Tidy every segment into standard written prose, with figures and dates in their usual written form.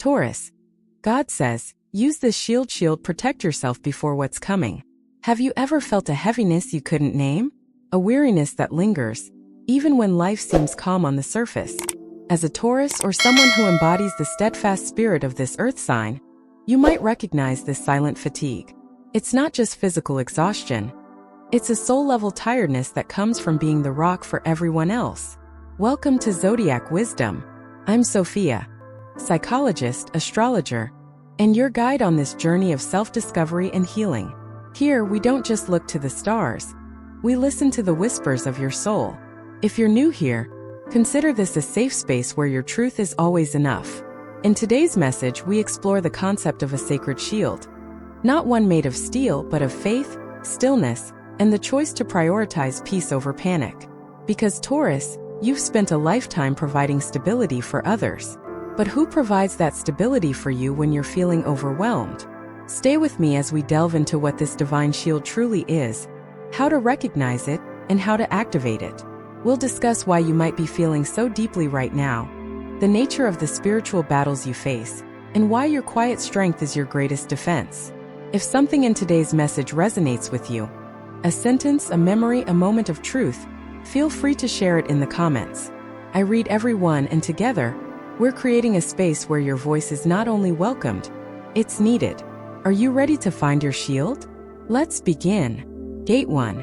Taurus. God says, use this shield, protect yourself before what's coming. Have you ever felt a heaviness you couldn't name? A weariness that lingers, even when life seems calm on the surface? As a Taurus or someone who embodies the steadfast spirit of this earth sign, you might recognize this silent fatigue. It's not just physical exhaustion. It's a soul-level tiredness that comes from being the rock for everyone else. Welcome to Zodiac Wisdom. I'm Sophia, psychologist, astrologer, and your guide on this journey of self-discovery and healing. Here, we don't just look to the stars. We listen to the whispers of your soul. If you're new here, consider this a safe space where your truth is always enough. In today's message, we explore the concept of a sacred shield. Not one made of steel, but of faith, stillness, and the choice to prioritize peace over panic. Because Taurus, you've spent a lifetime providing stability for others. But who provides that stability for you when you're feeling overwhelmed? Stay with me as we delve into what this divine shield truly is, how to recognize it, and how to activate it. We'll discuss why you might be feeling so deeply right now, the nature of the spiritual battles you face, and why your quiet strength is your greatest defense. If something in today's message resonates with you, a sentence, a memory, a moment of truth, feel free to share it in the comments. I read every one, and together, we're creating a space where your voice is not only welcomed, it's needed. Are you ready to find your shield? Let's begin. Gate 1.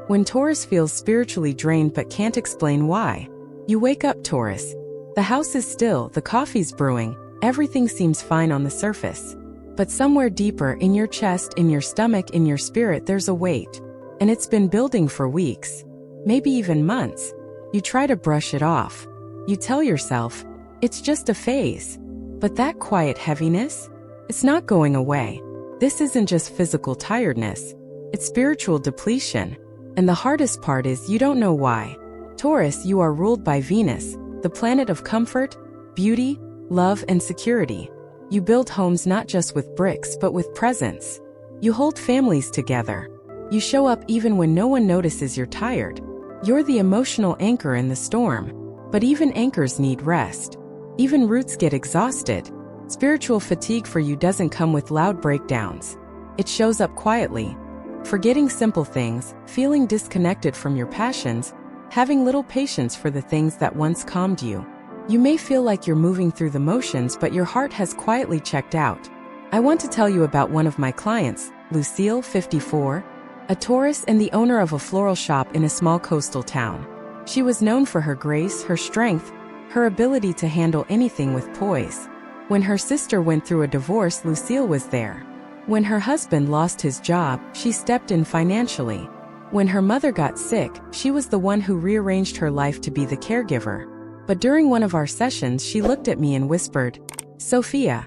When Taurus feels spiritually drained but can't explain why. You wake up, Taurus. The house is still, the coffee's brewing, everything seems fine on the surface. But somewhere deeper, in your chest, in your stomach, in your spirit, there's a weight. And it's been building for weeks, maybe even months. You try to brush it off. You tell yourself, it's just a phase. But that quiet heaviness? It's not going away. This isn't just physical tiredness. It's spiritual depletion. And the hardest part is you don't know why. Taurus, you are ruled by Venus, the planet of comfort, beauty, love, and security. You build homes not just with bricks but with presence. You hold families together. You show up even when no one notices you're tired. You're the emotional anchor in the storm. But even anchors need rest. Even roots get exhausted. Spiritual fatigue for you doesn't come with loud breakdowns. It shows up quietly. Forgetting simple things, feeling disconnected from your passions, having little patience for the things that once calmed you. You may feel like you're moving through the motions, but your heart has quietly checked out. I want to tell you about one of my clients, Lucille, 54, a Taurus and the owner of a floral shop in a small coastal town. She was known for her grace, her strength, her ability to handle anything with poise. When her sister went through a divorce, Lucille was there. When her husband lost his job, she stepped in financially. When her mother got sick, she was the one who rearranged her life to be the caregiver. But during one of our sessions, she looked at me and whispered, "Sophia,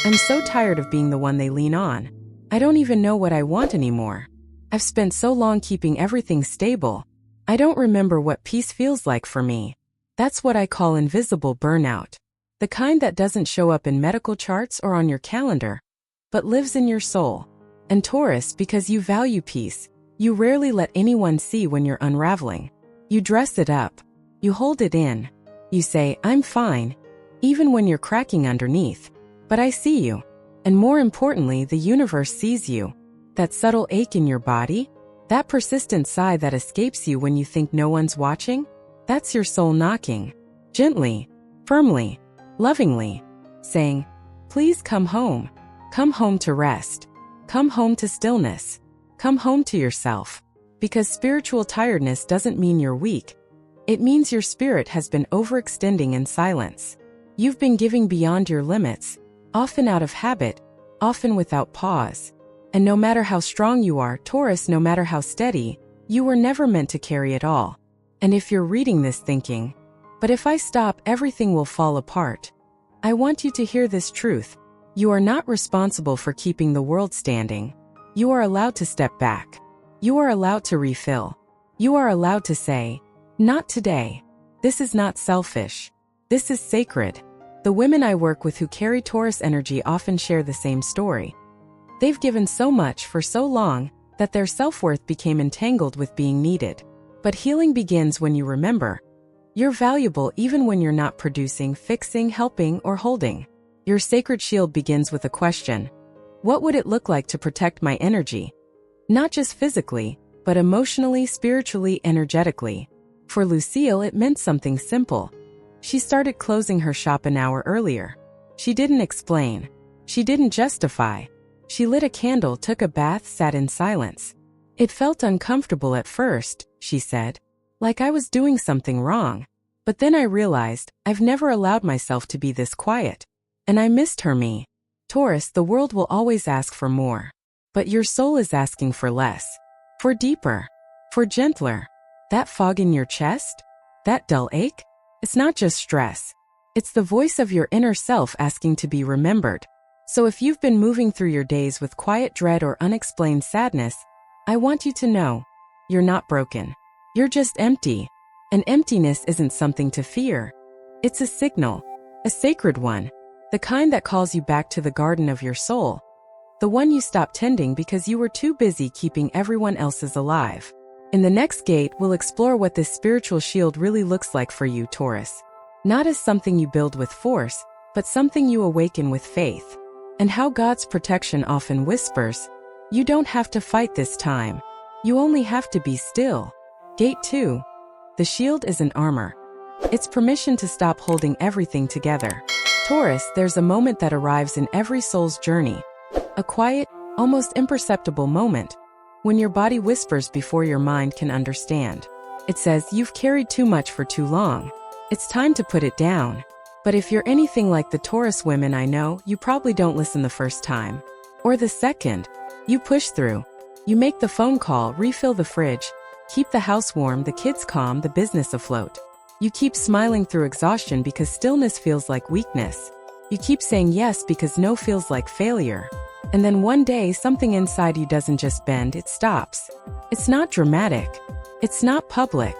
I'm so tired of being the one they lean on. I don't even know what I want anymore. I've spent so long keeping everything stable. I don't remember what peace feels like for me." That's what I call invisible burnout. The kind that doesn't show up in medical charts or on your calendar, but lives in your soul. And Taurus, because you value peace, you rarely let anyone see when you're unraveling. You dress it up. You hold it in. You say, "I'm fine," even when you're cracking underneath. But I see you. And more importantly, the universe sees you. That subtle ache in your body, that persistent sigh that escapes you when you think no one's watching, that's your soul knocking. Gently, firmly, lovingly, saying, "Please come home. Come home to rest. Come home to stillness. Come home to yourself." Because spiritual tiredness doesn't mean you're weak. It means your spirit has been overextending in silence. You've been giving beyond your limits, often out of habit, often without pause. And no matter how strong you are, Taurus, no matter how steady, you were never meant to carry it all. And if you're reading this thinking, "But if I stop, everything will fall apart," I want you to hear this truth. You are not responsible for keeping the world standing. You are allowed to step back. You are allowed to refill. You are allowed to say, "Not today." This is not selfish. This is sacred. The women I work with who carry Taurus energy often share the same story. They've given so much for so long that their self-worth became entangled with being needed. But healing begins when you remember, you're valuable even when you're not producing, fixing, helping, or holding. Your sacred shield begins with a question. What would it look like to protect my energy? Not just physically, but emotionally, spiritually, energetically. For Lucille, it meant something simple. She started closing her shop an hour earlier. She didn't explain. She didn't justify. She lit a candle, took a bath, sat in silence. It felt uncomfortable at first, she said, like I was doing something wrong. But then I realized I've never allowed myself to be this quiet. And I missed her me. Taurus, the world will always ask for more. But your soul is asking for less. For deeper. For gentler. That fog in your chest? That dull ache? It's not just stress. It's the voice of your inner self asking to be remembered. So if you've been moving through your days with quiet dread or unexplained sadness, I want you to know, you're not broken. You're just empty. And emptiness isn't something to fear. It's a signal. A sacred one. The kind that calls you back to the garden of your soul. The one you stopped tending because you were too busy keeping everyone else's alive. In the next gate, we'll explore what this spiritual shield really looks like for you, Taurus. Not as something you build with force, but something you awaken with faith. And how God's protection often whispers, you don't have to fight this time. You only have to be still. Gate 2. The shield isn't armor. It's permission to stop holding everything together. Taurus, there's a moment that arrives in every soul's journey. A quiet, almost imperceptible moment. When your body whispers before your mind can understand. It says, you've carried too much for too long. It's time to put it down. But if you're anything like the Taurus women I know, you probably don't listen the first time. Or the second. You push through. You make the phone call, refill the fridge, keep the house warm, the kids calm, the business afloat. You keep smiling through exhaustion because stillness feels like weakness. You keep saying yes because no feels like failure. And then one day something inside you doesn't just bend, it stops. It's not dramatic. It's not public.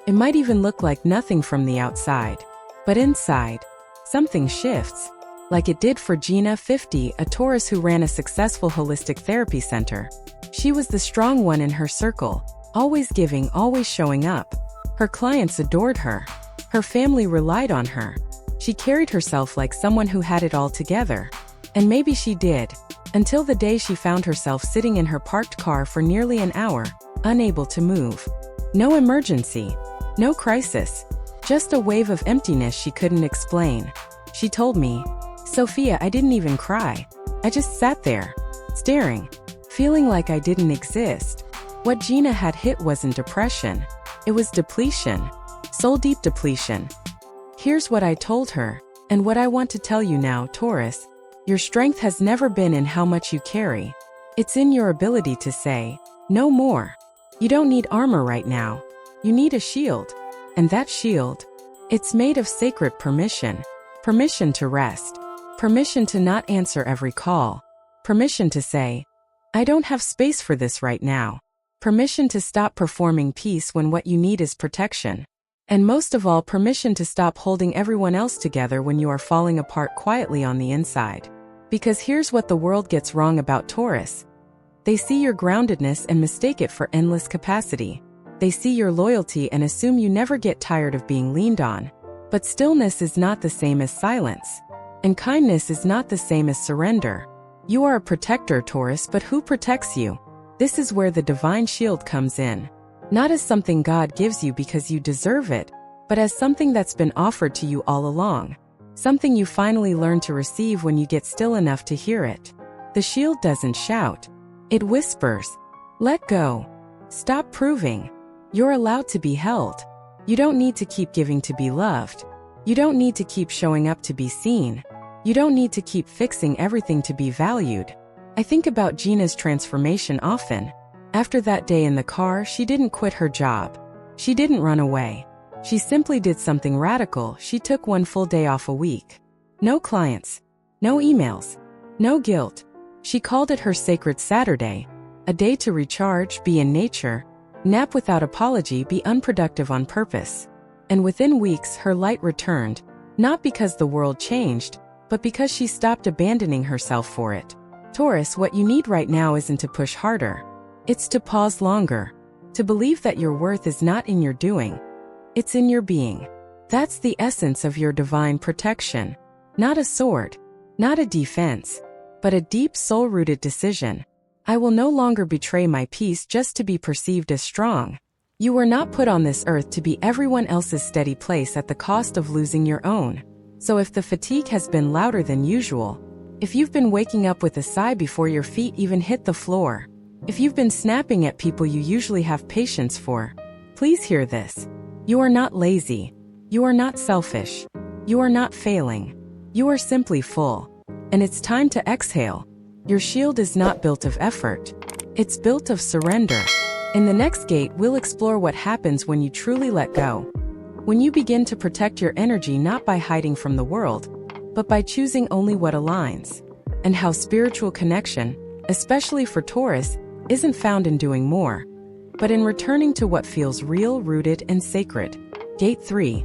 It might even look like nothing from the outside. But inside, something shifts. Like it did for Gina, 50, a Taurus who ran a successful holistic therapy center. She was the strong one in her circle, always giving, always showing up. Her clients adored her. Her family relied on her. She carried herself like someone who had it all together. And maybe she did. Until the day she found herself sitting in her parked car for nearly an hour, unable to move. No emergency. No crisis. Just a wave of emptiness she couldn't explain. She told me, Sophia, I didn't even cry. I just sat there, staring, feeling like I didn't exist. What Gina had hit wasn't depression. It was depletion. Soul-deep depletion. Here's what I told her, and what I want to tell you now, Taurus. Your strength has never been in how much you carry. It's in your ability to say, no more. You don't need armor right now. You need a shield. And that shield, it's made of sacred permission. Permission to rest. Permission to not answer every call. Permission to say, I don't have space for this right now. Permission to stop performing peace when what you need is protection. And most of all, permission to stop holding everyone else together when you are falling apart quietly on the inside. Because here's what the world gets wrong about Taurus. They see your groundedness and mistake it for endless capacity. They see your loyalty and assume you never get tired of being leaned on. But stillness is not the same as silence. And kindness is not the same as surrender. You are a protector, Taurus, but who protects you? This is where the divine shield comes in. Not as something God gives you because you deserve it, but as something that's been offered to you all along. Something you finally learn to receive when you get still enough to hear it. The shield doesn't shout. It whispers. Let go. Stop proving. You're allowed to be held. You don't need to keep giving to be loved. You don't need to keep showing up to be seen. You don't need to keep fixing everything to be valued. I think about Gina's transformation often. After that day in the car, she didn't quit her job. She didn't run away. She simply did something radical. She took one full day off a week. No clients. No emails. No guilt. She called it her sacred Saturday. A day to recharge, be in nature, nap without apology, be unproductive on purpose. And within weeks, her light returned, not because the world changed, but because she stopped abandoning herself for it. Taurus, what you need right now isn't to push harder. It's to pause longer. To believe that your worth is not in your doing. It's in your being. That's the essence of your divine protection. Not a sword. Not a defense, but a deep soul-rooted decision. I will no longer betray my peace just to be perceived as strong. You were not put on this earth to be everyone else's steady place at the cost of losing your own. So if the fatigue has been louder than usual, if you've been waking up with a sigh before your feet even hit the floor, if you've been snapping at people you usually have patience for, please hear this. You are not lazy. You are not selfish. You are not failing. You are simply full. And it's time to exhale. Your shield is not built of effort. It's built of surrender. In the next gate, we'll explore what happens when you truly let go. When you begin to protect your energy not by hiding from the world, but by choosing only what aligns. And how spiritual connection, especially for Taurus, isn't found in doing more, but in returning to what feels real, rooted, and sacred. Gate 3.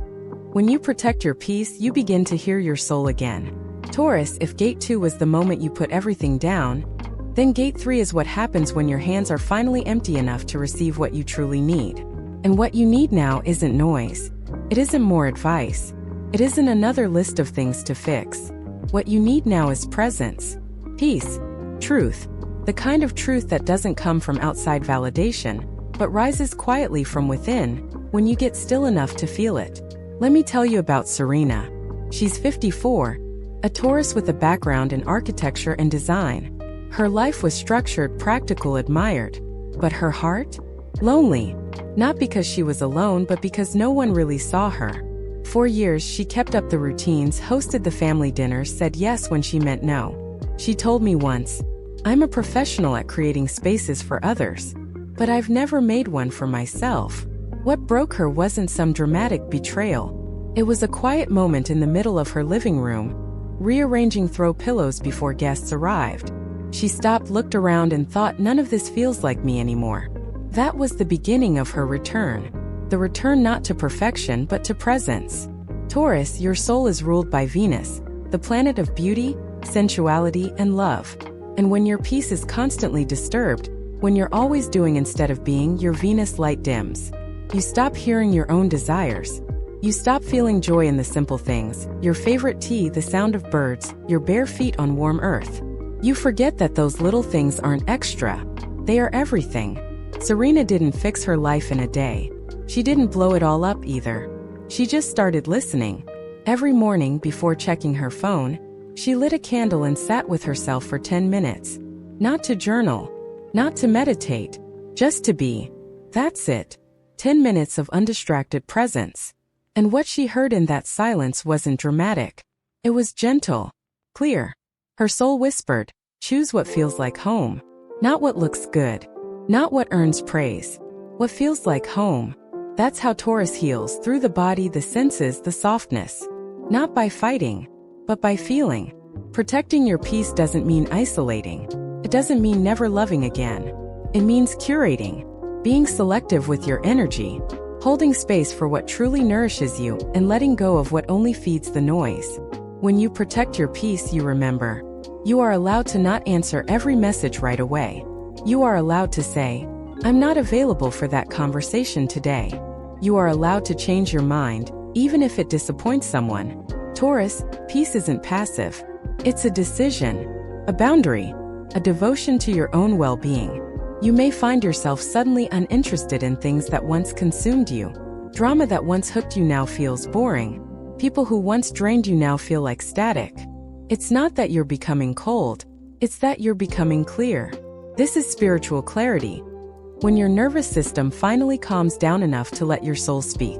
When you protect your peace, you begin to hear your soul again. Taurus, if Gate 2 was the moment you put everything down, then Gate 3 is what happens when your hands are finally empty enough to receive what you truly need. And what you need now isn't noise. It isn't more advice. It isn't another list of things to fix. What you need now is presence, peace, truth. The kind of truth that doesn't come from outside validation, but rises quietly from within when you get still enough to feel it. Let me tell you about Serena. She's 54, a Taurus with a background in architecture and design. Her life was structured, practical, admired. But her heart? Lonely. Not because she was alone, but because no one really saw her. For years, she kept up the routines, hosted the family dinners, said yes when she meant no. She told me once, "I'm a professional at creating spaces for others, but I've never made one for myself." What broke her wasn't some dramatic betrayal. It was a quiet moment in the middle of her living room, rearranging throw pillows before guests arrived. She stopped, looked around, and thought, none of this feels like me anymore. That was the beginning of her return. The return not to perfection, but to presence. Taurus, your soul is ruled by Venus, the planet of beauty, sensuality, and love. And when your peace is constantly disturbed, when you're always doing instead of being, your Venus light dims. You stop hearing your own desires. You stop feeling joy in the simple things, your favorite tea, the sound of birds, your bare feet on warm earth. You forget that those little things aren't extra. They are everything. Serena didn't fix her life in a day. She didn't blow it all up either. She just started listening. Every morning before checking her phone, she lit a candle and sat with herself for 10 minutes. Not to journal, not to meditate, just to be. That's it. 10 minutes of undistracted presence. And what she heard in that silence wasn't dramatic. It was gentle, clear. Her soul whispered, choose what feels like home. Not what looks good. Not what earns praise. What feels like home. That's how Taurus heals, through the body, the senses, the softness. Not by fighting, but by feeling. Protecting your peace doesn't mean isolating. It doesn't mean never loving again. It means curating, being selective with your energy, holding space for what truly nourishes you, and letting go of what only feeds the noise. When you protect your peace, you remember. You are allowed to not answer every message right away. You are allowed to say, I'm not available for that conversation today. You are allowed to change your mind, even if it disappoints someone. Taurus, peace isn't passive. It's a decision, a boundary, a devotion to your own well-being. You may find yourself suddenly uninterested in things that once consumed you. Drama that once hooked you now feels boring. People who once drained you now feel like static. It's not that you're becoming cold, it's that you're becoming clear. This is spiritual clarity. When your nervous system finally calms down enough to let your soul speak.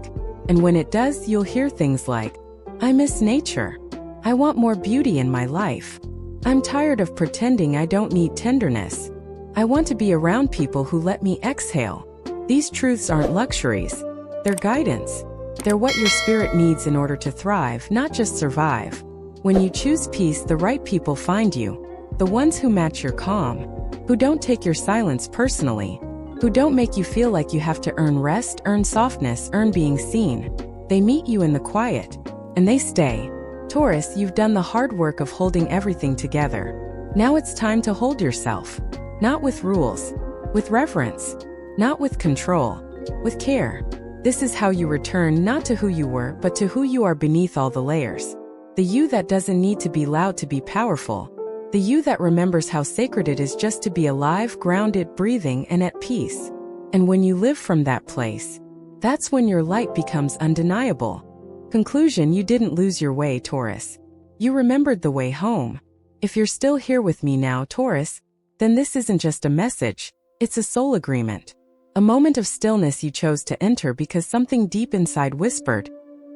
And when it does, you'll hear things like, I miss nature. I want more beauty in my life. I'm tired of pretending I don't need tenderness. I want to be around people who let me exhale. These truths aren't luxuries. They're guidance. They're what your spirit needs in order to thrive, not just survive. When you choose peace, the right people find you. The ones who match your calm. Who don't take your silence personally. Who don't make you feel like you have to earn rest, earn softness, earn being seen. They meet you in the quiet. And they stay. Taurus, you've done the hard work of holding everything together. Now it's time to hold yourself. Not with rules. With reverence. Not with control. With care. This is how you return not to who you were, but to who you are beneath all the layers. The you that doesn't need to be loud to be powerful. The you that remembers how sacred it is just to be alive, grounded, breathing, and at peace. And when you live from that place, that's when your light becomes undeniable. Conclusion: you didn't lose your way, Taurus. You remembered the way home. If you're still here with me now, Taurus, then this isn't just a message, it's a soul agreement. A moment of stillness you chose to enter because something deep inside whispered,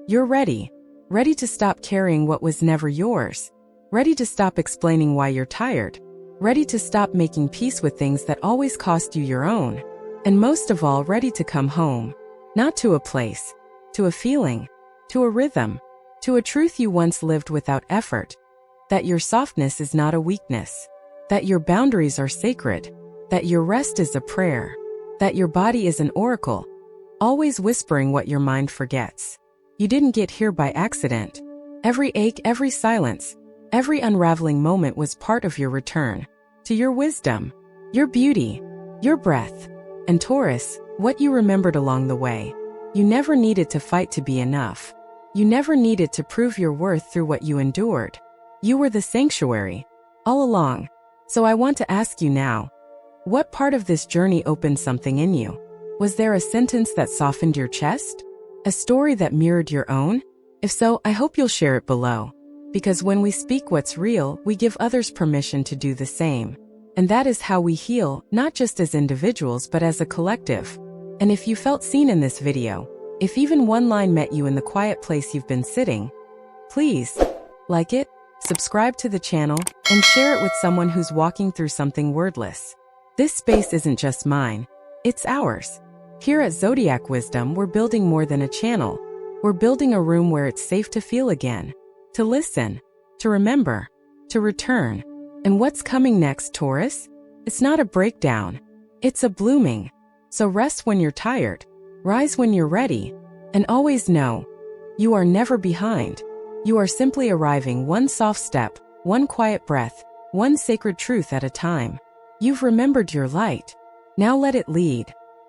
you're ready. Ready to stop carrying what was never yours. Ready to stop explaining why you're tired. Ready to stop making peace with things that always cost you your own. And most of all, ready to come home. Not to a place, to a feeling, to a rhythm, to a truth you once lived without effort. That your softness is not a weakness. That your boundaries are sacred. That your rest is a prayer. That your body is an oracle, always whispering what your mind forgets. You didn't get here by accident. Every ache, every silence, every unraveling moment was part of your return to your wisdom, your beauty, your breath. And Taurus, what you remembered along the way. You never needed to fight to be enough. You never needed to prove your worth through what you endured. You were the sanctuary, all along. So I want to ask you now, what part of this journey opened something in you? Was there a sentence that softened your chest? A story that mirrored your own? If so, I hope you'll share it below. Because when we speak what's real, we give others permission to do the same. And that is how we heal, not just as individuals but as a collective. And if you felt seen in this video, if even one line met you in the quiet place you've been sitting, please like it, subscribe to the channel, and share it with someone who's walking through something wordless. This space isn't just mine, it's ours. Here at Zodiac Wisdom, we're building more than a channel. We're building a room where it's safe to feel again, to listen, to remember, to return. And what's coming next, Taurus? It's not a breakdown, it's a blooming. So rest when you're tired, rise when you're ready, and always know, you are never behind. You are simply arriving one soft step, one quiet breath, one sacred truth at a time. You've remembered your light. Now let it lead.